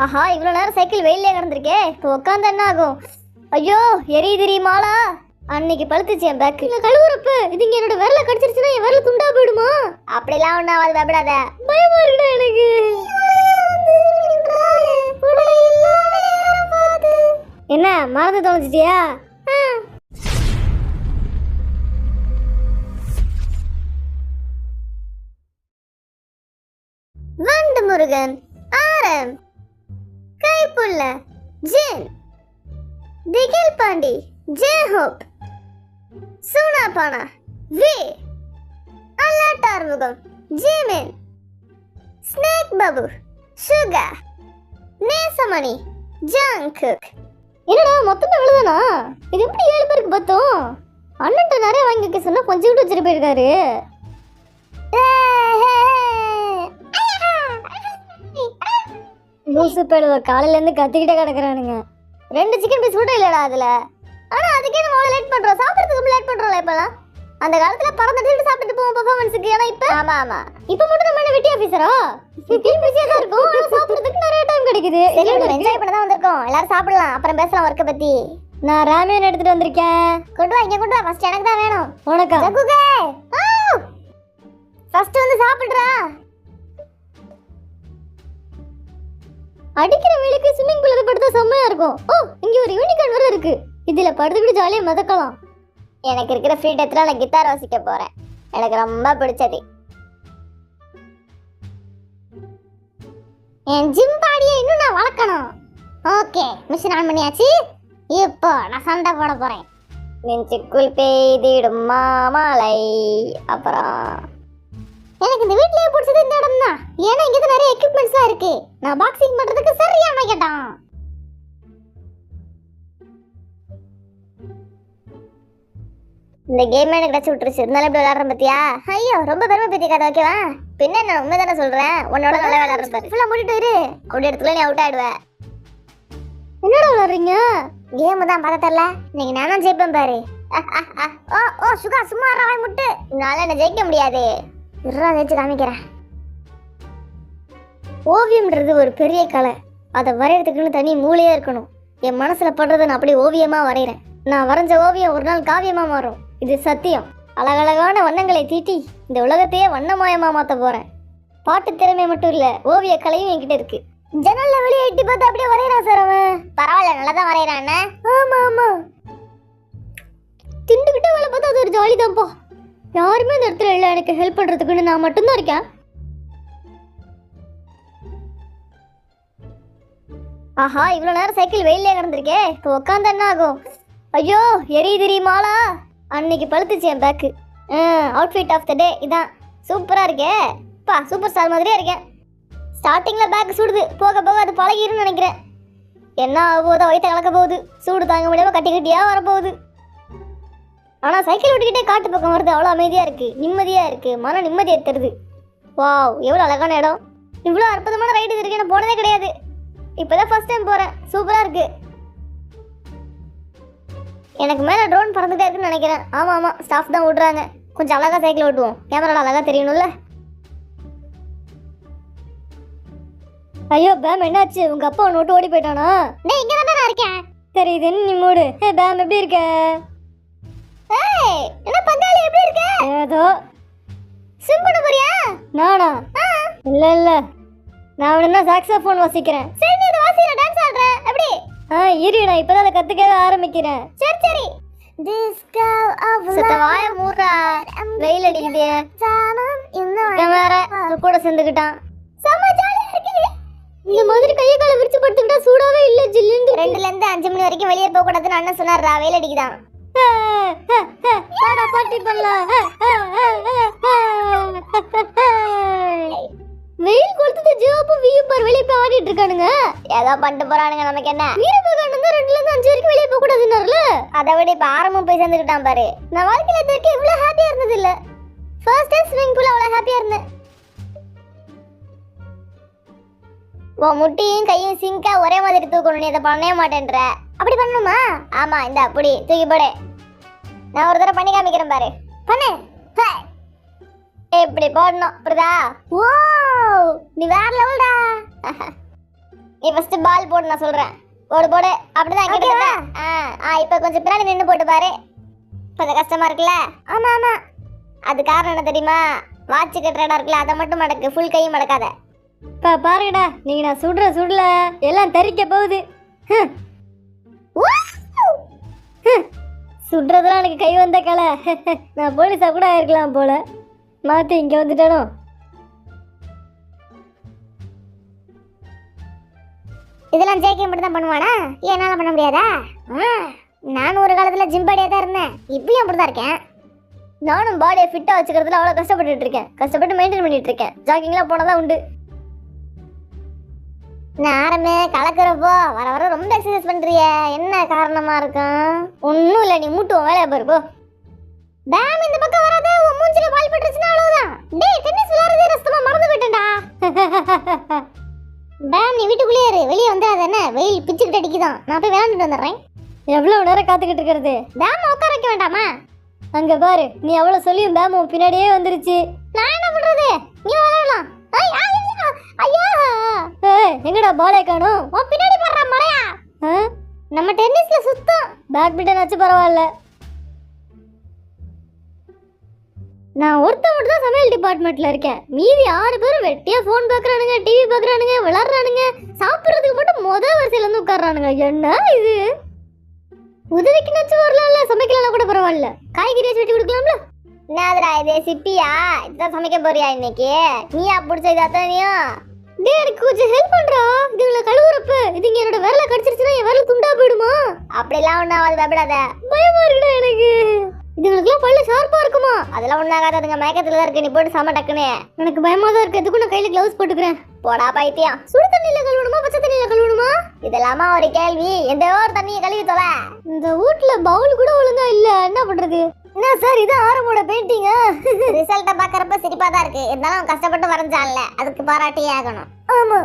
ஆஹா, இவ்வளோ நேரம் சைக்கிள் வெயிலே கிடந்திருக்கே. இப்போ உட்காந்து என்ன ஆகும்? ஐயோ, எரியுதிரி மாலா. அன்னைக்கு பழுத்துச்சு என் பேக்கு. இல்லை கழுவுறப்ப இது இங்கே என்னோட விரல கடிச்சிருச்சுன்னா என் விரல துண்டா போயிடுமா? அப்படிலாம் ஒன்றும் ஆகாது, பயப்படாத. பயமா இருக்குடா எனக்கு. என்ன மறந்து தோணுச்சிட்டியா? வண்டு முருகன், ஆரம், Kaipulla, Jin, Thigil Pandi, J Hope, Soonapaana, V, அல்லாட்டார்முகம், Jimin, snake Babu, Suga, Nesamani, Jungkook. என்னடா மொத்தமே விழுதானா? இது எப்படி 7 பேருக்கு பத்தும்? அண்ணன்ட்ட நிறைய வாங்கி வைக்க சொன்னா கொஞ்சம் விட்டு வச்சுட்டு போயிருக்காரு. லூசு பேடுவ காலையிலேருந்து கத்திக்கிட்டே கிடக்குறானுங்க. 2 சிக்கன் பீஸ் கூட இல்லடா அதுல. ஆனா அதுக்கே நம்ம அவ்வளோ லேட் பண்றோம். சாப்பிட்றதுக்கு லேட் பண்றோம்ல இப்பெல்லாம். அந்த காலத்துல பறந்துட்டு சாப்பிட்டு போவோம் பெர்ஃபார்மன்ஸுக்கு. ஆனா இப்ப ஆமா இப்ப மட்டும் நம்ம என்ன வெட்டி ஆஃபீஸரா? இப்பயும் பிஸியா தான் இருக்கும். ஆனா சாப்பிட்றதுக்கு நிறைய டைம் கிடைக்குது. என்ஜாய் பண்ண தான் வந்திருக்கோம். எல்லாரும் சாப்பிடலாம், அப்புறம் பேசலாம் ஒர்க்கை பத்தி. நான் ராமியன் எடுத்துட்டு வந்திருக்கேன். கொண்டு வா, இங்க கொண்டு வா. ஃபர்ஸ்ட் எனக்கு தான் வேணும். உனக்கா? ஜகுகே ஃபர்ஸ்ட் வந்து சாப்பிடுறா. அடிக்கிற வேலைக்கு ஸ்விம்மிங் பூல்ல படுத்தா செம்மையா இருக்கும். ஓ, இங்க ஒரு யூனிகார்ன் வேற இருக்கு. இதுல படுத்துக்கிட்டு ஜாலியா மிதக்கலாம். எனக்கு இருக்கிற ஃப்ரீ டைத்துல நான் கிட்டார் வாசிக்க போறேன். எனக்கு ரொம்ப பிடிச்சது. என் ஜிம் பாடியை இன்னும் நான் வளர்க்கணும். ஓகே, மிஷின் ஆன் பண்ணியாச்சு. இப்போ நான் சண்டை போட போறேன். நெஞ்சுக்குள் பெய்திடும் மாமலை. அப்புறம் எனக்கு இந்த வீட்லயே பிடிச்சது இந்த இடம் தான். ஏன்னா இங்க நிறைய எக்யூப்மெண்ட்ஸ்லாம் இருக்கு. நான் பாக்ஸிங் பண்றதுக்கு சரியான இடம். இந்த கேம் எனக்கு கிடைச்சு விட்டுருச்சு. இருந்தாலும் எப்படி விளையாடுறேன் பத்தியா? ஐயோ, ரொம்ப பெருமை பத்தி கதை. ஓகேவா? பின்ன நான் உண்மை தானே சொல்றேன். உன்னோட நல்லா விளையாடுறேன். ஃபுல்லா மூடிட்டு இரு. அப்படி இடத்துல நீ அவுட் ஆயிடுவ. என்னடா விளையாடுறீங்க? கேம் தான் பார்த்த தெரியல. இன்னைக்கு நானும் ஜெயிப்பேன் பாரு. ஓ சுகா, சும்மா வாய் முட்டு. என்னால என்ன ஜெயிக்க முடியாது. இருடா, ஜெயிச்சு காமிக்கிறேன். ஓவியம்ன்றது ஒரு பெரிய கலை. அதை வரையறதுக்குன்னு தனி மூளையே இருக்கணும். என் மனசுல படுறதை நான் அப்படியே ஓவியமா வரைகிறேன். நான் வரைஞ்ச ஓவியம் ஒரு நாள் காவியமா மாறும். இது சத்தியம். அழகழகான வண்ணங்களை தீட்டி இந்த உலகத்தையே வண்ணமயமா மாத்த போறேன். பாட்டு திறமை மட்டும் இல்ல, ஓவிய கலையும் என்கிட்ட இருக்கு. ஜன்னல்ல வெளியே எட்டி பார்த்து அப்படியே வரையறான் சார் அவன். பரவாயில்ல, நல்லா தான் வரையறான். ஆமா திண்டுகிட்ட வேலை பார்த்தா அது ஒரு ஜாலி தான்ப்பா. யாருமே இந்த இடத்துல இல்லை எனக்கு ஹெல்ப் பண்றதுக்குன்னு. நான் மட்டும்தான் இருக்கேன். ஆஹா, இவ்வளோ நேரம் சைக்கிள் வெயிலே கிடந்திருக்கே. இப்போ உட்காந்து என்ன ஆகும்? ஐயோ, எரியுதிரி மாலா. அன்னைக்கு பழுத்துச்சு என் பேக்கு. அவுட்ஃபிட் ஆஃப் த டே இதான். சூப்பரா இருக்கே பா, சூப்பர் ஸ்டார் மாதிரியே இருக்கேன். ஸ்டார்டிங்ல பேக் சுடுது, போக போக அது பழகிருன்னு நினைக்கிறேன். என்ன ஆக போதோ, வயிற்ற கலக்க போகுது. சூடு தாங்க முடியாம கட்டி கட்டியா வரப்போகுது. ஆனா சைக்கிள் ஓட்டிக்கிட்டே காட்டு பக்கம் வருது. அவ்வளோ அமைதியா இருக்கு, நிம்மதியா இருக்கு. மன நிம்மதியை தருது. வாவ், எவ்வளோ அழகான இடம். இவ்வளோ அற்புதமான ரைடு இது இருக்கு. நான் போனதே கிடையாது. இப்போதான் ஃபர்ஸ்ட் டைம் போறேன். சூப்பரா இருக்கு. எனக்கு மேலே ட்ரோன் பறந்துட்டே இருக்குன்னு நினைக்கிறேன். ஆமா ஸ்டாஃப் தான் ஓட்டுறாங்க. கொஞ்சம் அழகா சைக்கிள் ஓட்டுவோம். கேமரால அழகா தெரியணும்ல. ஐயோ பேம், என்னாச்சு? உங்க அப்பா ஒன்று விட்டு ஓடி போயிட்டானா? டேய், இங்க தான் நான் இருக்கேன். தெரியுது, நீ மூடு. ஹே பேம், எப்படி இருக்க? ஏய், என்ன பங்காளி, எப்படி இருக்க? ஏதோ. ஸ்விம் பண்ண போறியா? நானா? இல்ல நான் என்ன சாக்ஸோஃபோன் வாசிக்கிறேன். சரி, நீ இத வாசிற, டான்ஸ் ஆடுற. எப்படி? இரு, நான் இப்பதான் அதை கத்துக்கவே ஆரம்பிக்கிறேன். சரி வாய மூடுறா. வெயில் அடிக்குது. வேற கூட சேர்ந்துக்கிட்டான். இந்த மாதிரி கையை காலை விரிச்சு படுத்துக்கிட்டா சூடாவே இல்ல, ஜில்லுன்னு. 2ல இருந்து 5 மணி வரைக்கும் வெளியே போக கூடாதுன்னு அண்ணன் சொன்னாரா. வெயில் அடிக்குதான். பார்ட்டி பண்ணலாம். வெயில் கொளுத்துது. ஜோப்பு வீப்பர் வெளியே போய் ஆடிட்டு இருக்கானுங்க. ஏதோ பண்ணிட்டு போறானுங்க, நமக்கு என்ன? வீரபகவான் தான் 2ல இருந்து 5 வரைக்கும் வெளியே போக கூடாதுன்னாருல. அதை விட இப்ப ஆரம்பம் போய் சேர்ந்துக்கிட்டான் பாரு. நான் வாழ்க்கையில இது வரைக்கும் இவ்வளவு ஹாப்பியா இருந்தது இல்ல. ஃபர்ஸ்ட் டைம் ஸ்விமிங் பூல் அவ்வளவு ஹாப்பியா இருந்தேன். உன் முட்டியும் கையும் சிங்கா ஒரே மாதிரி தூக்கணும். நீ அதை பண்ணவே மாட்டேன்ற. அப்படி பண்ணணுமா? ஆமா, இந்த அப்படி தூக்கி போடு. நான் ஒரு தடவை பண்ணி காமிக்கிறேன் பாரு. பண்ணு. எப்படி போடணும் புரியுதா? ஓ, நீ வேற லெவல்டா. நீ ஃபர்ஸ்ட் பால் போடு, நான் சொல்றேன். போடு போடு. அப்படிதான் கேக்குதா? இப்ப கொஞ்சம் பின்னாடி நின்னு போட்டு பாரு. கொஞ்சம் கஷ்டமா இருக்குல்ல? ஆமா ஆமா. அது காரணம் என்ன தெரியுமா? வாட்ச் கட்டுறடா இருக்குல்ல, அதை மட்டும் மடக்கு, ஃபுல் கையும் மடக்காத. பாருங்கடா, நீங்க நான் சுடுல எல்லாம் தெறிக்க போகுது. சுடுறதுலாம் எனக்கு கை வந்த கலை. நான் போலீஸா கூட ஆயிருக்கலாம் போல. மாத்தி இங்க வந்துட்டானோ? இதெல்லாம் ஜேகே மட்டும் தான் பண்ணுவானா? என்னால பண்ண முடியாதா? நானும் ஒரு காலத்துல ஜிம் பாடியா தான் இருந்தேன், இப்பயும் அப்படிதான் இருக்கேன். நானும் பாடியை ஃபிட்டா வச்சுக்கிறதுல அவ்வளோ கஷ்டப்பட்டு இருக்கேன். கஷ்டப்பட்டு மெயின்டைன் பண்ணிட்டு இருக்கேன். ஜாக்கிங்லாம் போனதான் உண்டு. நாரமே கலக்கிறப்போ வர வர ரொம்ப எக்ஸசைஸ் பண்றிய, என்ன காரணமா இருக்கும்? ஒன்றும் இல்லை, நீ மூட்டுவோம் வேலையை பாரு போ. டேம் இந்த பக்கம் வராது, உன் மூஞ்சில பால் பட்டுருச்சுன்னா அவ்வளவுதான். டேய் டென்னிஸ் விளையாடுறதே ரஸ்தமா மறந்து போயிட்டேன்டா. டேம் நீ வீட்டுக்குள்ளேயே இரு, வெளியே வந்துடாத. என்ன வெயில் பிச்சுக்கிட்டு அடிக்குதான், நான் போய் விளையாண்டுட்டு வந்துடுறேன். எவ்வளவு நேரம் காத்துக்கிட்டு இருக்கிறது? டேம் உட்கார வைக்க வேண்டாமா? அங்க பாரு, நீ அவ்வளவு சொல்லியும் பேமும் பின்னாடியே வந்துருச்சு. நான் என்ன பண்றது? நீ விளையாடலாம். எங்கடா பாலே காணோம்? உன் பின்னாடி போடுற மழையா? நம்ம டென்னிஸ்ல சுத்தம். பேட்மிண்டன் ஆச்சு பரவாயில்ல. நான் ஒருத்த மட்டும் தான் சமையல் டிபார்ட்மெண்ட்ல இருக்கேன். மீதி 6 பேரும் வெட்டியா போன் பாக்குறானுங்க, டிவி பாக்குறானுங்க, விளையாடுறானுங்க. சாப்பிடுறதுக்கு மட்டும் வரிசையில இருந்து உட்கார்றானுங்க. என்ன இது? உதவிக்கு நச்சு வரலாம்ல, சமைக்கலாம் கூட பரவாயில்ல. காய்கறி வெட்டி கொடுக்கலாம்ல. என்னதுடா இது, சிப்பியா? இதுதான் சமைக்க போறியா இன்னைக்கு? நீயா பிடிச்ச இதாத்தனியும்? டேய் எனக்கு கொஞ்சம் ஹெல்ப் பண்றா. இதுல கழுவுறப்ப இதுங்க என்னோட விரல கடிச்சிருச்சுனா என் விரல் துண்டா போயிடுமா? அப்படிலாம் ஒண்ணு ஆகாது, பயப்படாத. பயமா இருக்குடா எனக்கு. இதுங்களுக்குலாம் பல்ல ஷார்ப்பா இருக்குமா? அதெல்லாம் ஒண்ணு ஆகாது, அதுங்க மயக்கத்துல தான் இருக்கு. நீ போட்டு சாம டக்குனே. எனக்கு பயமா தான் இருக்கு. எதுக்கும் நான் கையில கிளவுஸ் போட்டுக்கிறேன். போடா பைத்தியம். சுடு தண்ணியில கழுவணுமா பச்சை தண்ணியில கழுவணுமா? இதெல்லாமா ஒரு கேள்வி? எந்த ஒரு தண்ணியை கழுவி தொலை. இந்த வீட்ல பவுல் கூட ஒழுங்கா இல்ல, என்ன பண்றது? என்ன சார் இது ஆரம்போட பெயிண்டிங்? ரிசல்ட்ட பாக்கறப்ப சிரிப்பா தான் இருக்கு. இருந்தாலும் கஷ்டப்பட்டு வரைஞ்சான்ல, அதுக்கு பாராட்டியே ஆகணும். ஆமா.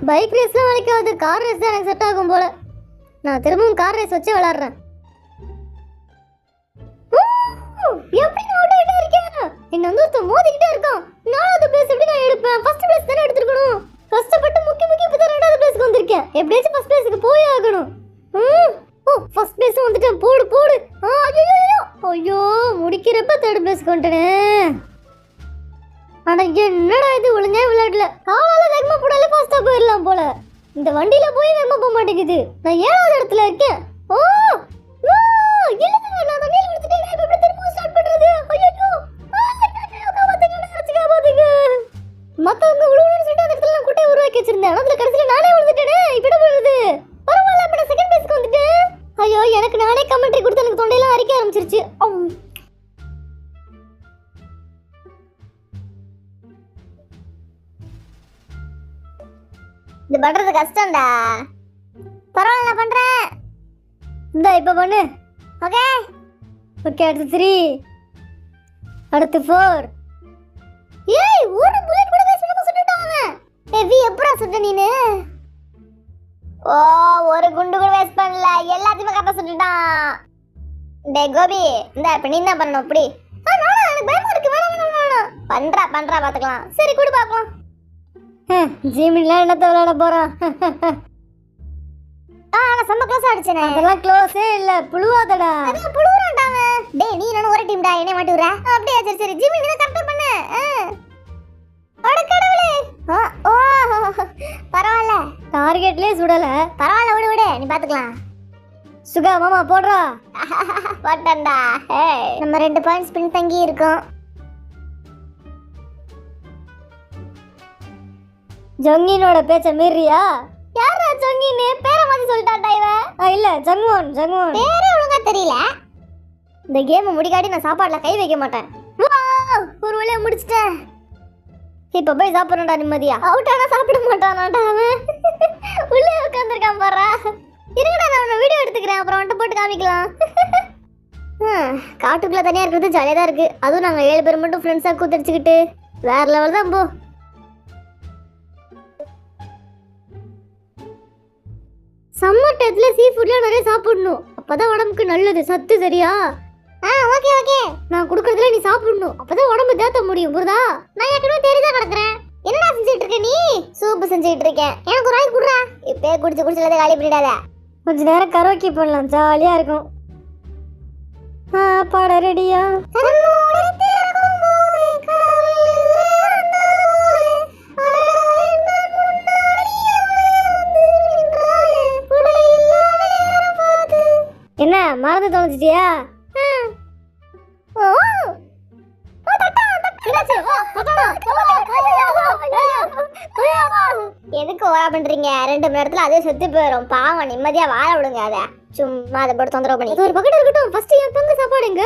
பைக் ரேஸ்லாம் வளைக்காது, கார் ரேஸ் தான் எனக்கு செட் ஆகும் போல. நான் திரும்பவும் கார் ரேஸ் வச்சு விளையாடுறேன். எப்படி ஓட்ட ஓட்ட இருக்கேன்? என்ன வந்து ஒருத்தன் மோதிக்கிட்டே இருக்கான். 4வது பிளேஸ் எப்படி நான் எடுப்பேன்? ஃபர்ஸ்ட் பிளேஸ் தானே எடுத்துக்கணும். கஷ்டப்பட்டு முக்கி இப்ப 2வது பிளேஸ்க்கு வந்திருக்கேன். எப்படியாச்சும் ஃபர்ஸ்ட் பிளேஸ்க்கு போய் ஆகணும். ஃபர்ஸ்ட் பிளேஸ் வந்துட்டேன். போடு போடு. ஐயோ முடிக்கிறப்ப 3rd பிளேஸ்க்கு வந்துட்டேனே. ஆனா என்னடா இது, ஒழுங்கா விளையாடல. காலால வேகமா போடால ஃபாஸ்டா போயிடலாம் போல. இந்த வண்டியில போய் வேகமா போக மாட்டேங்குது. நான் 7வது இடத்துல இருக்கேன். நான் தண்ணியில் விழுந்துட்டேன். இப்ப எப்படி திரும்ப ஸ்டார்ட் பண்றது? ஐயோ காப்பாத்துங்க. மத்தவங்க விழுவணும்னு சொல்லிட்டு அந்த இடத்துல நான் குட்டையை உருவாக்கி வச்சிருந்தேன். அதுல கடைசியில நானே விழுந்துட்டேனே. இப்ப என்ன பண்றது? பரவாயில்ல, இப்ப நான் செகண்ட் பிளேஸ்க்கு வந்துட்டேன். ஐயோ எனக்கு நானே கமெண்ட்ரி கொடுத்து எனக்கு தொண்டையெல்லாம் அரிக்க ஆரம்பிச்சிருச்சு. இது பண்றது கஷ்டம்டா. பரவாயில்ல நான் பண்றேன். இந்த இப்ப பண்ணு. Okay okay. அடுத்து 3, அடுத்து 4. ஏய் ஒரு புல்லட் கூட வேஸ்ட் பண்ணாம சுட்டுட்டாங்க. வி எப்பறா சுட்ட நீனு? ஒரு குண்டு கூட வேஸ்ட் பண்ணல, எல்லாத்தையுமே கரெக்டா சுட்டுட்டான். டேய் கோபி, இந்த இப்ப நீ என்ன பண்ணணும்? அப்படி எனக்கு பயமா இருக்கு. வேணாம் பண்றா பாத்துக்கலாம். சரி கூட பாக்கலாம். ஜிம்ல என்னத்த விளையாட போறான்? நான் செம்ம க்ளோஸ் அடிச்சேனே. அதெல்லாம் க்ளோஸே இல்ல, புழுவாதடா. அது புழுவுறான்டாங்க. டேய் நீ நானும் ஒரே டீம்டா, என்ன மாட்டி விடுற? அப்படியே சரி ஜிம் நீ கரெக்ட்டா பண்ணு. அட கடவுளே. பரவாயில்ல, டார்கெட்லயே சுடல. பரவாயில்ல விடு நீ பாத்துக்கலாம். சுகா மாமா போடுறா. போட்டண்டா. நம்ம 2 பாயிண்ட்ஸ் பின் தங்கி இருக்கோம். ஜங்கினோட பேச்ச மீறியா? யாரா ஜங்கின்னு பேரை மாத்தி சொல்லிட்டான்டா இவன். இல்ல ஜங்குவன். பேரே ஒழுங்கா தெரியல. இந்த கேம் முடிக்காட்டி நான் சாப்பாடுல கை வைக்க மாட்டேன். ஒரு வழியா முடிச்சிட்டேன். இப்ப போய் சாப்பிடணும்டா நிம்மதியா. அவுட் ஆனா சாப்பிட மாட்டானாடா அவன். உள்ளே உட்காந்துருக்கான் பாரா. இருங்கடா நான் உன்னை வீடியோ எடுத்துக்கிறேன், அப்புறம் வந்துட்டு போட்டு காமிக்கலாம். காட்டுக்குள்ள தனியா இருக்கிறது ஜாலியா தான் இருக்கு. அதுவும் நாங்க 7 பேர் மட்டும் ஃப்ரெண்ட்ஸா கூத்தடிச்சுக்கிட்டு வேற லெவல் தான் போ. சம்மர் டயத்துல சீ ஃபுட்லாம் நிறைய சாப்பிடணும், அப்பதான் உடம்புக்கு நல்லது, சத்து. சரியா? ஓகே. நான் குடுக்கறதுல நீ சாப்பிடணும், அப்பதான் உடம்பு தேத்த முடியும். புரியுதா? நான் ஏற்கனவே தெரியுதா கிடக்குறேன். அடுப்பு செஞ்சுக்கிட்டு இருக்கேன். எனக்கு ஒரு ஆய் குடுறா. இப்பே குடிச்சு குடிச்சு காலி பண்ணிடாத. கொஞ்ச நேரம் கரோக்கி பண்ணலாம், ஜாலியா இருக்கும். பாட ரெடியா? என்ன மறந்து தொலைச்சிட்டியா? எதுக்கு ஓரா பண்றீங்க? 2 மணி நேரத்துல அதே செத்து போயிடும். பாவம், நிம்மதியா வாழ விடுங்க. அத சும்மா அதை போட்டு தொந்தரவு பண்ணி. அது ஒரு பக்கெட் இருக்கட்டும். ஃபர்ஸ்ட் என் பங்கு சாப்பாடு எங்க?